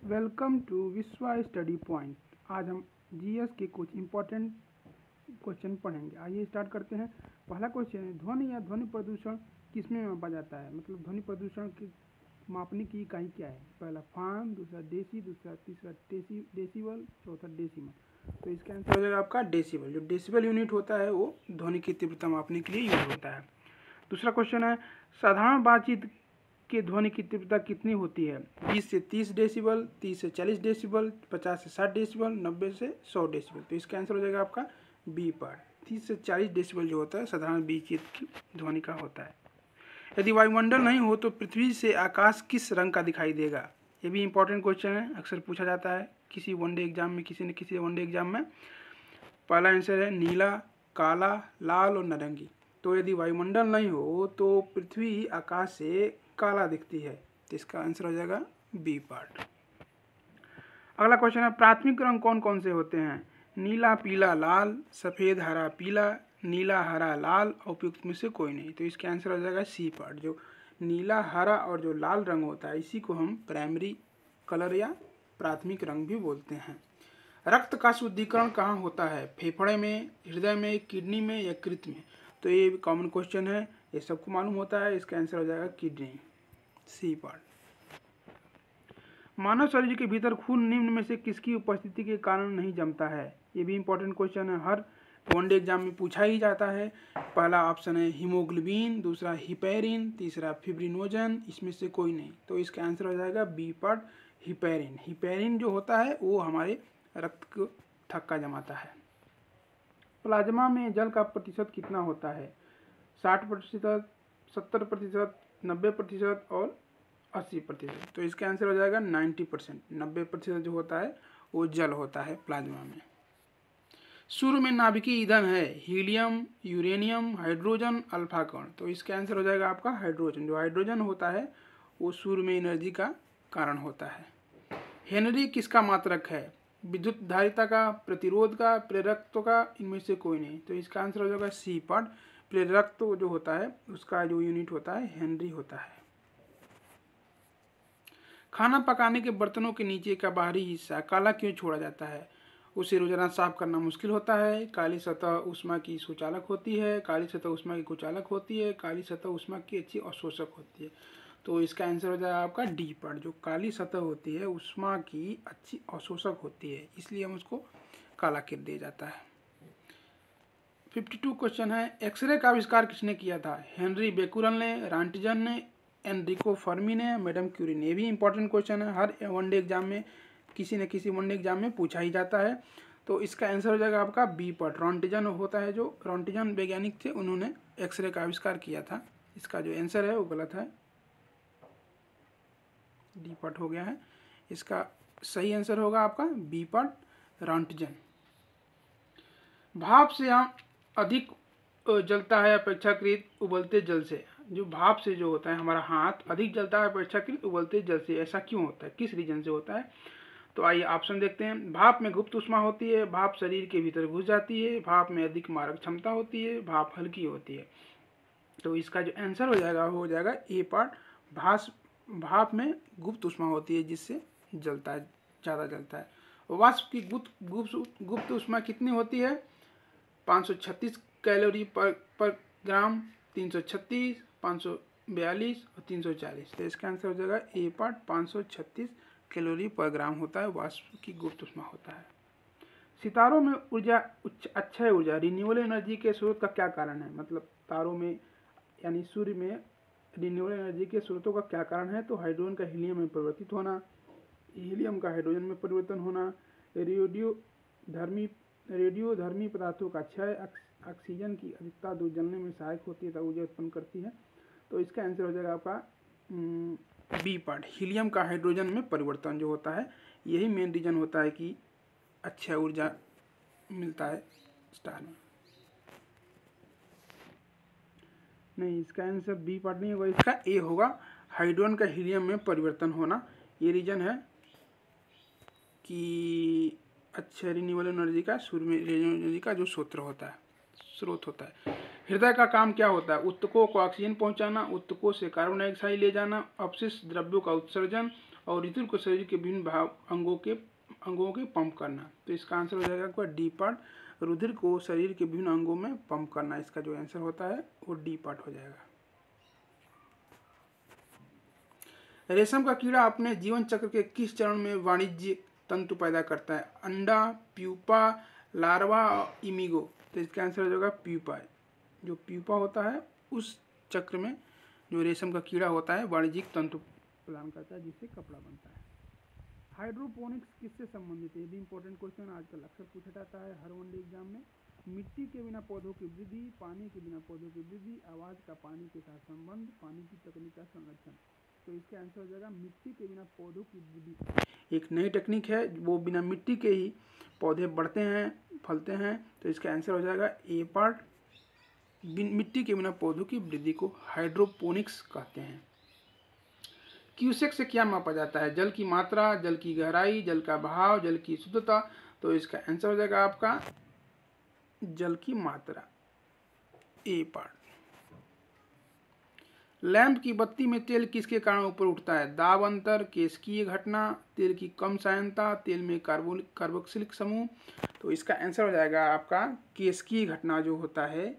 Welcome to विश्वा study point. आज हम जीएस के कुछ इम्पोर्टेंट क्वेश्चन पढ़ेंगे। आइए स्टार्ट करते हैं। पहला क्वेश्चन है, ध्वनि या ध्वनि प्रदूषण किसमें मापा जाता है? मतलब ध्वनि प्रदूषण की मापने की इकाई क्या है? पहला फान, दूसरा डेसी, दूसरा तीसरा डेसीबल, चौथा डेसिमल। तो इसका आंसर हो जाएगा आपका डेसीबल। जो डेसीबल यूनिट होता है वो ध्वनि की तीव्रता मापने के लिए यूज होता है। दूसरा क्वेश्चन है, साधारण बातचीत की ध्वनि की तीव्रता कितनी होती है? 20 से 30 डेसिबल, 30 से 40 डेसिबल, 50 से 60 डेसिबल, 90 से 100 डेसिबल। तो इसका आंसर हो जाएगा आपका बी पार्ट। 30 से 40 डेसिबल जो होता है साधारण बातचीत की ध्वनि का होता है। यदि वायुमंडल नहीं हो तो पृथ्वी से आकाश किस रंग का दिखाई देगा? ये भी इंपॉर्टेंट क्वेश्चन है, अक्सर पूछा जाता है किसी वनडे एग्जाम में, किसी न किसी वनडे एग्जाम में। पहला आंसर है नीला, काला, लाल और नारंगी। तो यदि वायुमंडल नहीं हो तो पृथ्वी आकाश से काला दिखती है। तो इसका आंसर हो जाएगा बी पार्ट। अगला क्वेश्चन है, प्राथमिक रंग कौन कौन से होते हैं? नीला, पीला, लाल, सफेद, हरा, पीला, नीला, हरा, लाल, उपयुक्त में से कोई नहीं। तो इसका आंसर हो जाएगा सी पार्ट। जो नीला, हरा और जो लाल रंग होता है इसी को हम प्राइमरी कलर या प्राथमिक रंग भी बोलते हैं। रक्त का शुद्धिकरण कहाँ होता है? फेफड़े में, हृदय में, किडनी में या कृत में? तो ये कॉमन क्वेश्चन है, ये सबको मालूम होता है। इसका आंसर हो जाएगा किडनी, सी पार्ट। मानव शरीर के भीतर खून निम्न में से किसकी उपस्थिति के कारण नहीं जमता है? ये भी इंपॉर्टेंट क्वेश्चन है, हर वनडे एग्जाम में पूछा ही जाता है। पहला ऑप्शन है हीमोग्लोबिन, दूसरा हिपेरिन, तीसरा फिब्रिनोजन, इसमें से कोई नहीं। तो इसका आंसर हो जाएगा बी पार्ट, हिपेरिन। हिपेरिन जो होता है वो हमारे रक्त को थक्का जमाता है। प्लाज्मा में जल का प्रतिशत कितना होता है? 60%, 70%, 90% और 80%। तो इसका आंसर हो जाएगा 90%। 90% जो होता है वो जल होता है प्लाज्मा में। सूर्य में नाभिकीय ईंधन है हीलियम, यूरेनियम, हाइड्रोजन, अल्फा कण। तो इसका आंसर हो जाएगा आपका हाइड्रोजन। जो हाइड्रोजन होता है वो सूर्य में एनर्जी का कारण होता है। हेनरी किसका मात्रक है? विद्युत धारिता का, प्रतिरोध का, प्रेरकत्व का, इनमें से कोई नहीं। तो इसका आंसर हो जाएगा सी पार्ट। प्रेरकत्व जो होता है उसका जो यूनिट होता है हेनरी होता है। खाना पकाने के बर्तनों के नीचे का बाहरी हिस्सा काला क्यों छोड़ा जाता है? उसे रोजाना साफ करना मुश्किल होता है, काली सतह ऊष्मा की सुचालक होती है, काली सतह ऊष्मा की कुचालक होती है, काली सतह ऊष्मा की अच्छी अवशोषक होती है। तो इसका आंसर हो जाएगा आपका डी पार्ट। जो काली सतह होती है ऊष्मा की अच्छी अवशोषक होती है, इसलिए हम उसको काला कर दिया जाता है। 52 क्वेश्चन है, एक्सरे का आविष्कार किसने किया था? हेनरी बेकुरल ने, रांटजन ने, एनरिको फर्मी ने, मैडम क्यूरी ने। भी इंपॉर्टेंट क्वेश्चन है, हर वनडे एग्जाम में किसी न किसी वनडे एग्जाम में पूछा ही जाता है। तो इसका आंसर हो जाएगा आपका बी पार्ट। रॉन्टिजन होता है, जो रॉन्टिजन वैज्ञानिक थे, उन्होंने एक्सरे का आविष्कार किया था। इसका जो आंसर है वो गलत है, डी पार्ट हो गया है। इसका सही आंसर होगा आपका बी पार्ट, रॉन्टिजन। भाप से हम अधिक जलता है अपेक्षाकृत उबलते जल से। जो भाप से जो होता है हमारा हाथ अधिक जलता है अपेक्षाकृत उबलते जल से। ऐसा क्यों होता है, किस रीजन से होता है? तो आइए ऑप्शन देखते हैं। भाप में गुप्त ऊष्मा होती है, भाप शरीर के भीतर घुस जाती है, भाप में अधिक मारक क्षमता होती है, भाप हल्की होती है। तो इसका जो आंसर हो जाएगा वो हो जाएगा ए पार्ट। भाप में गुप्त ऊष्मा होती है जिससे जलता है, ज़्यादा जलता है। वाष्प की गुप्त ऊष्मा कितनी होती है? 536 कैलोरी पर ग्राम, 336, 542 और 340। तो इसका आंसर हो जाएगा ए पार्ट, 536 कैलोरी पर ग्राम होता है, वाष्प की गुप्त ऊष्मा होता है। सितारों में ऊर्जा अक्षय ऊर्जा रिन्यूएबल एनर्जी के स्रोत का क्या कारण है? मतलब तारों में यानी सूर्य में रिन्यूएबल एनर्जी के स्रोतों का क्या कारण है? तो हाइड्रोजन का हीलियम में परिवर्तित होना, हीलियम का हाइड्रोजन में परिवर्तन होना, रेडियोधर्मी पदार्थों का क्षय, ऑक्सीजन की अधिकता जो जलने में सहायक होती है, ऊर्जा उत्पन्न करती है। तो इसका आंसर हो जाएगा आपका बी पार्ट। हीलियम का हाइड्रोजन में परिवर्तन जो होता है यही मेन रीजन होता है कि अच्छा ऊर्जा मिलता है स्टार में। नहीं, इसका आंसर बी पार्ट नहीं होगा, इसका ए होगा, हाइड्रोजन का हीलियम में परिवर्तन होना। ये रीजन है कि अच्छा रिन्यूएबल एनर्जी का, सूर्य में रिन्यूएबल एनर्जी का जो स्रोत होता है। हृदय का काम क्या होता है? ऊतकों को ऑक्सीजन पहुंचाना, ऊतकों से कार्बन डाइऑक्साइड ले जाना, अपशिष्ट द्रव्यों का उत्सर्जन और रुधिर को शरीर के विभिन्न भाग अंगों के पंप करना। तो इसका आंसर हो जाएगा आपका डी पार्ट, रुधिर को शरीर के विभिन्न अंगों में पंप करना। इसका जो आंसर होता है वो डी पार्ट हो जाएगा। रेशम का कीड़ा अपने जीवन चक्र के किस चरण में वाणिज्यिक तंतु पैदा करता है? अंडा, प्यूपा, लार्वा और इमिगो। तो इसका आंसर हो जाएगा प्यूपा। जो प्यूपा होता है उस चक्र में जो रेशम का कीड़ा होता है वाणिज्यिक तंतु प्रदान करता है जिससे कपड़ा बनता है। हाइड्रोपोनिक्स किससे संबंधित है? ये भी इंपॉर्टेंट क्वेश्चन आजकल अक्सर पूछा जाता है हर वनडे एग्जाम में। मिट्टी के बिना पौधों की वृद्धि, पानी के बिना पौधों की वृद्धि, आवाज का पानी के साथ संबंध, पानी की तकनीक का संरक्षण। तो इसका आंसर हो जाएगा मिट्टी के बिना पौधों की वृद्धि। एक नई टेक्निक है, वो बिना मिट्टी के ही पौधे बढ़ते हैं, फलते हैं। तो इसका आंसर हो जाएगा ए पार्ट, मिट्टी के बिना पौधों की वृद्धि को हाइड्रोपोनिक्स कहते हैं। क्यूसेक से क्या मापा जाता है? जल की मात्रा, जल की गहराई, जल का बहाव, जल की शुद्धता। तो इसका आंसर हो जाएगा आपका जल की मात्रा, ए पार्ट। लैंप की बत्ती में तेल किसके कारण ऊपर उठता है? दाब अंतर, केशिकीय घटना, तेल की कम सायनता, तेल में कार्बोक्सिलिक समूह। तो इसका आंसर हो जाएगा आपका केशिकीय घटना जो होता है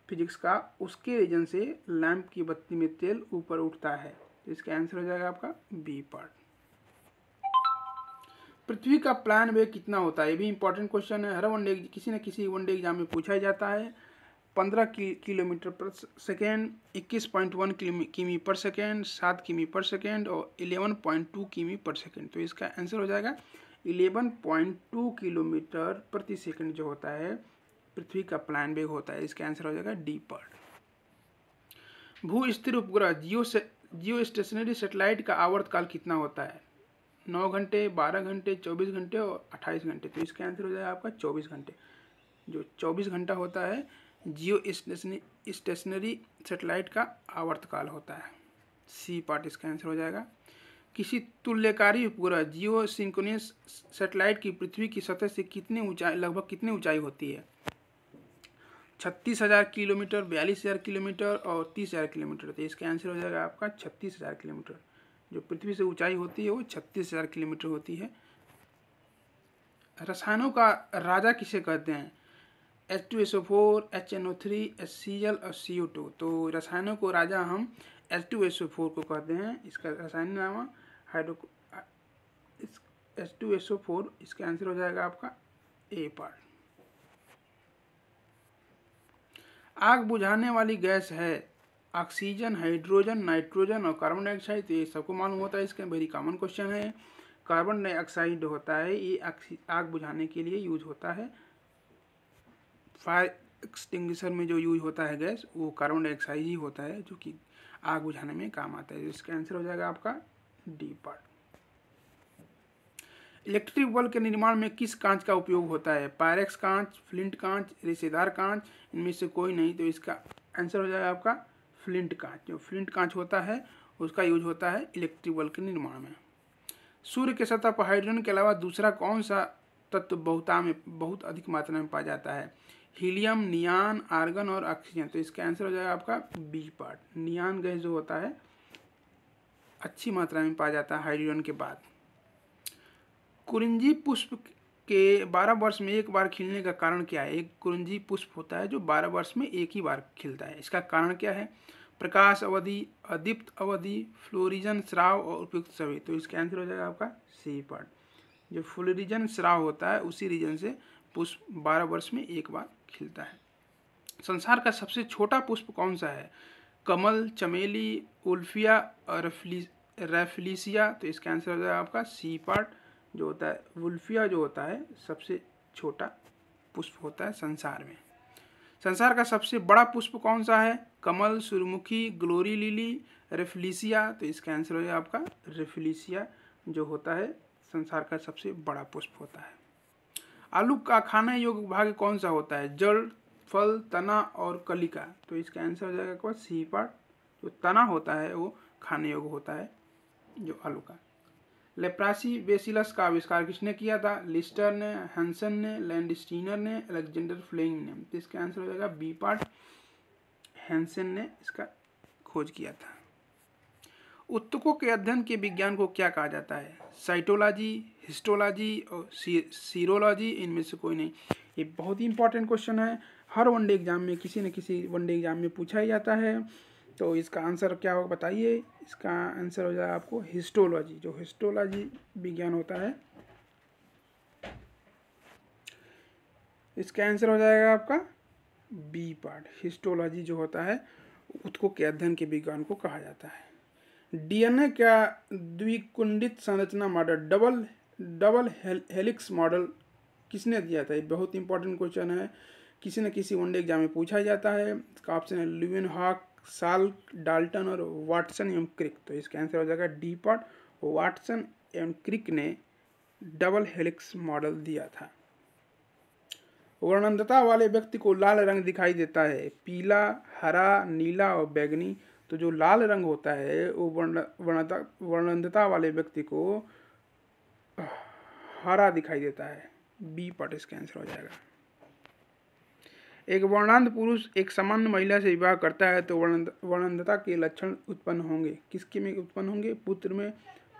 फिजिक्स का, उसके रीजन से लैंप की बत्ती में तेल ऊपर उठता है। तो इसका आंसर हो जाएगा आपका बी पार्ट। पृथ्वी का प्लान वेग कितना होता है? ये भी इंपॉर्टेंट क्वेश्चन है, हर वनडे किसी न किसी वनडे एग्जाम में पूछा ही जाता है। 15 किलोमीटर पर सेकेंड, 21.1 किमी पर सेकेंड, 7 किमी पर सेकेंड और 11.2 किमी पर सेकेंड। तो इसका आंसर हो जाएगा 11.2 किलोमीटर प्रति सेकेंड जो होता है पृथ्वी का प्लान वेग होता है। इसका आंसर हो जाएगा डी पार्ट। भू स्थिर उपग्रह जियो स्टेशनरी सैटेलाइट का आवर्तकाल कितना होता है? 9 घंटे, 12 घंटे, 24 घंटे और 28 घंटे। तो इसका आंसर हो जाएगा आपका 24 घंटे। जो 24 घंटा होता है जियो स्टेशनरी सैटेलाइट का आवर्तकाल होता है। सी पार्ट इसका आंसर हो जाएगा। किसी तुल्यकारी उपग्रह जियो सिंक्रोनस सैटेलाइट की पृथ्वी की सतह से लगभग कितनी ऊंचाई होती है? 36,000 किलोमीटर, 42,000 किलोमीटर और 30,000 किलोमीटर। तो इसका आंसर हो जाएगा आपका 36,000 किलोमीटर। जो पृथ्वी से ऊंचाई होती है वो 36,000 किलोमीटर होती है। रसायनों का राजा किसे कहते हैं? H2SO4, HNO3, HCl और CO2। तो रसायनों को राजा हम H2SO4 को कहते हैं। इसका रासायनिक नाम H2SO4। इसका आंसर हो जाएगा आपका ए पार्ट। आग बुझाने वाली गैस है ऑक्सीजन, हाइड्रोजन, नाइट्रोजन और कार्बन डाइऑक्साइड। तो ये सबको मालूम होता है, इसका वेरी कॉमन क्वेश्चन है। कार्बन डाइऑक्साइड होता है ये आग बुझाने के लिए यूज होता है। फायर एक्सटिंग्विशर में जो यूज होता है गैस वो कार्बन डाइऑक्साइड ही होता है जो कि आग बुझाने में काम आता है। इसका आंसर हो जाएगा आपका डी पार्ट। इलेक्ट्रिक बल्ब के निर्माण में किस कांच का उपयोग होता है? पायरेक्स कांच, फ्लिंट कांच, रेशेदार कांच, इनमें से कोई नहीं। तो इसका आंसर हो जाएगा आपका फ्लिंट कांच। जो फ्लिंट कांच होता है उसका यूज होता है इलेक्ट्रिक बल्ब के निर्माण में। सूर्य के सतह पर हाइड्रोजन के अलावा दूसरा कौन सा तत्व बहुत अधिक मात्रा में पाया जाता है? हीलियम, नियान, आर्गन और ऑक्सीजन। तो इसका आंसर हो जाएगा आपका बी पार्ट। नियान गैस जो होता है अच्छी मात्रा में पाया जाता है हाइड्रोजन के बाद। कुरिंजी पुष्प के 12 वर्ष में एक बार खिलने का कारण क्या है? एक कुरिंजी पुष्प होता है जो 12 वर्ष में एक ही बार खिलता है। इसका कारण क्या है? प्रकाश अवधि, अदीप्त अवधि, फ्लोरिजन स्राव और उपयुक्त सभी। तो इसका आंसर हो जाएगा आपका सी पार्ट। जो फ्लोरिजन स्राव होता है उसी रीजन से पुष्प 12 वर्ष में एक बार खिलता है। संसार का सबसे छोटा पुष्प कौन सा है? कमल, चमेली, उल्फिया और रेफलिसिया। तो इसका आंसर हो जाएगा आपका सी पार्ट। जो होता है वुल्फिया जो होता है सबसे छोटा पुष्प होता है संसार में। संसार का सबसे बड़ा पुष्प कौन सा है? कमल, सूर्यमुखी, ग्लोरी लिली, रेफलिसिया। तो इसका आंसर हो जाएगा आपका रेफलिसिया जो होता है संसार का सबसे बड़ा पुष्प होता है। आलू का खाने योग्य भाग कौन सा होता है? जड़, फल, तना और कलिका। तो इसका आंसर हो जाएगा सी पार्ट। जो तना होता है वो खाने योग्य होता है जो आलू का। लेप्रासी बेसिलस का आविष्कार किसने किया था? लिस्टर ने, हैंसन ने, लैंडस्टीनर ने, अलेक्जेंडर फ्लेमिंग ने। तो इसका आंसर हो जाएगा बी पार्ट। हैंसन ने इसका खोज किया था। ऊतकों के अध्ययन के विज्ञान को क्या कहा जाता है? साइटोलॉजी, हिस्टोलॉजी और सीरोलॉजी, इनमें से कोई नहीं। ये बहुत ही इंपॉर्टेंट क्वेश्चन है, हर वनडे एग्जाम में किसी न किसी वनडे एग्जाम में पूछा ही जाता है। तो इसका आंसर क्या होगा बताइए? इसका आंसर हो जाएगा आपको हिस्टोलॉजी। जो हिस्टोलॉजी विज्ञान होता है, इसका आंसर हो जाएगा आपका बी पार्ट। हिस्टोलॉजी जो होता है ऊतकों के अध्ययन के विज्ञान को कहा जाता है। डीएनए का द्विकुंडित संरचना मॉडल, डबल हेलिक्स मॉडल किसने दिया था? ये बहुत इंपॉर्टेंट क्वेश्चन है, किसी न किसी वनडे एग्जाम में पूछा जाता है। इसका ऑप्शन है ल्यूवेनहॉक, साल्क, डाल्टन और वाटसन एवं क्रिक। तो इसका आंसर हो जाएगा डी पार्ट। वाटसन एवं क्रिक ने डबल हेलिक्स मॉडल दिया था। वर्णनता वाले व्यक्ति को लाल रंग दिखाई देता है, पीला, हरा, नीला और बैंगनी। तो जो लाल रंग होता है वो वर्णनता वाले व्यक्ति को हरा दिखाई देता है। बी पार्ट इसका आंसर हो जाएगा। एक वर्णांध पुरुष एक सामान्य महिला से विवाह करता है तो वर्णनता के लक्षण उत्पन्न होंगे। किसके में उत्पन्न होंगे? पुत्र में,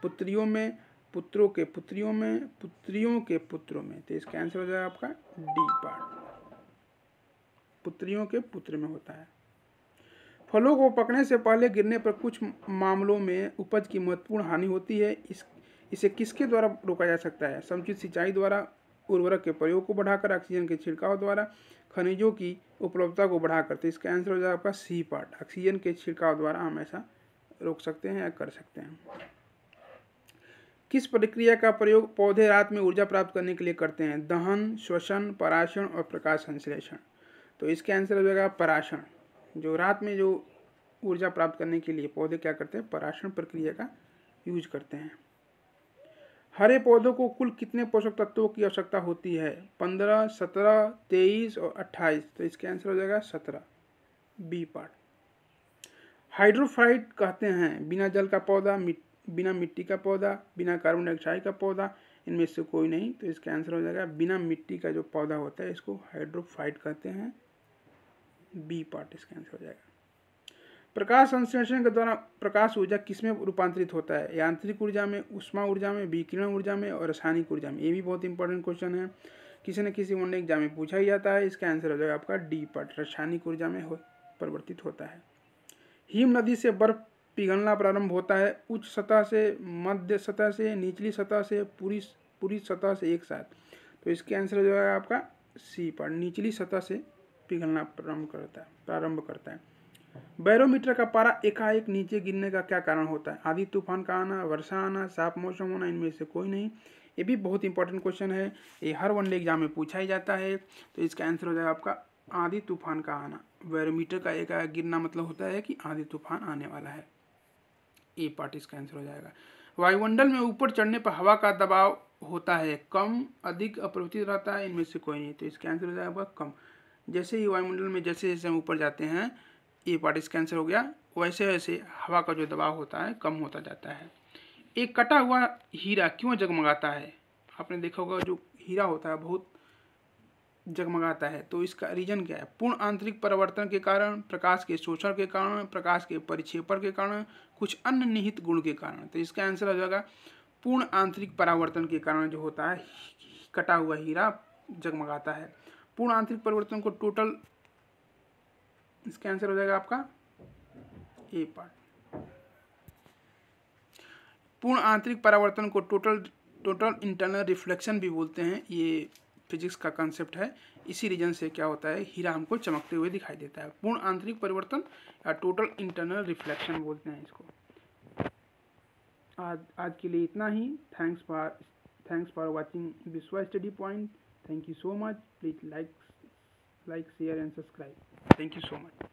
पुत्रियों में, पुत्रों के पुत्रियों में, पुत्रियों के पुत्रों में। तो इसका आंसर हो जाएगा आपका डी पार्ट, पुत्रियों के पुत्र में होता है। फलों को पकने से पहले गिरने पर कुछ मामलों में उपज की महत्वपूर्ण हानि होती है। इसे किसके द्वारा रोका जा सकता है? समुचित सिंचाई द्वारा, उर्वरक के प्रयोग को बढ़ाकर, ऑक्सीजन के छिड़काव द्वारा, खनिजों की उपलब्धता को बढ़ाकर। तो इसका आंसर हो जाएगा आपका सी पार्ट। ऑक्सीजन के छिड़काव द्वारा हम ऐसा रोक सकते हैं या कर सकते हैं। किस प्रक्रिया का प्रयोग पौधे रात में ऊर्जा प्राप्त करने के लिए करते हैं? दहन, श्वसन, पराशण और प्रकाश संश्लेषण। तो इसका आंसर हो जाएगा पराशण। जो रात में जो ऊर्जा प्राप्त करने के लिए पौधे क्या करते हैं? पराशण प्रक्रिया का यूज करते हैं। हरे पौधों को कुल कितने पोषक तत्वों की आवश्यकता होती है? 15, 17, 23 और 28। तो इसका आंसर हो जाएगा 17, बी पार्ट। हाइड्रोफाइट कहते हैं बिना जल का पौधा, बिना मिट्टी का पौधा, बिना कार्बन डाइऑक्साइड का पौधा, इनमें से कोई नहीं। तो इसका आंसर हो जाएगा बिना मिट्टी का जो पौधा होता है इसको हाइड्रोफाइट कहते हैं, बी पार्ट इसका आंसर हो जाएगा। प्रकाश संश्लेषण के द्वारा प्रकाश ऊर्जा किसमें रूपांतरित होता है? यांत्रिक ऊर्जा में, ऊष्मा ऊर्जा में, विकिरण ऊर्जा में और रासायनिक ऊर्जा में। ये भी बहुत इंपॉर्टेंट क्वेश्चन है, किसी न किसी वनडे एग्जाम में पूछा ही जाता है। इसका आंसर हो जाएगा आपका डी पार्ट, रासायनिक ऊर्जा में परिवर्तित होता है। हिम नदी से बर्फ पिघलना प्रारंभ होता है उच्च सतह से, मध्य सतह से, निचली सतह से, पूरी सतह से एक साथ। तो इसके आंसर हो जाएगा आपका सी पार्ट, निचली सतह से पिघलना प्रारंभ करता है। बैरोमीटर का पारा एकाएक नीचे गिरने का क्या कारण होता है? आंधी तूफान का आना, वर्षा आना, साफ मौसम होना, इनमें से कोई नहीं। ये भी बहुत इंपॉर्टेंट क्वेश्चन है, ये हर वनडे एग्जाम में पूछा ही जाता है। तो इसका आंसर हो जाएगा आपका आंधी तूफान का आना। बैरोमीटर का एकाएक गिरना मतलब होता है कि आंधी तूफान आने वाला है। ए पार्ट इसका आंसर हो जाएगा। वायुमंडल में ऊपर चढ़ने पर हवा का दबाव होता है कम, अधिक, अपरिवर्तित रहता है, इनमें से कोई नहीं। तो इसका आंसर हो जाएगा कम। जैसे ही वायुमंडल में जैसे जैसे हम ऊपर जाते हैं, ए पार्ट इसका आंसर हो गया, वैसे वैसे हवा का जो दबाव होता है कम होता जाता है। एक कटा हुआ हीरा क्यों जगमगाता है? आपने देखा होगा जो हीरा होता है बहुत जगमगाता है। तो इसका रीजन क्या है? पूर्ण आंतरिक परिवर्तन के कारण, प्रकाश के शोषण के कारण, प्रकाश के परिक्षेपण के कारण, कुछ अन्य निहित गुण के कारण। तो इसका आंसर हो जाएगा पूर्ण आंतरिक परावर्तन के कारण जो होता है कटा हुआ हीरा जगमगाता है। पूर्ण आंतरिक परिवर्तन को टोटल, इसका आंसर हो जाएगा आपका ए पार्ट। पूर्ण आंतरिक परावर्तन को टोटल इंटरनल रिफ्लेक्शन भी बोलते हैं। ये फिजिक्स का कंसेप्ट है। इसी रीजन से क्या होता है, हीरा हमको चमकते हुए दिखाई देता है। पूर्ण आंतरिक परिवर्तन या टोटल इंटरनल रिफ्लेक्शन बोलते हैं इसको। आज के लिए इतना ही। थैंक्स फॉर वाचिंग विश्वा study point. Thank you so much. Please like, share and subscribe. Thank you so much.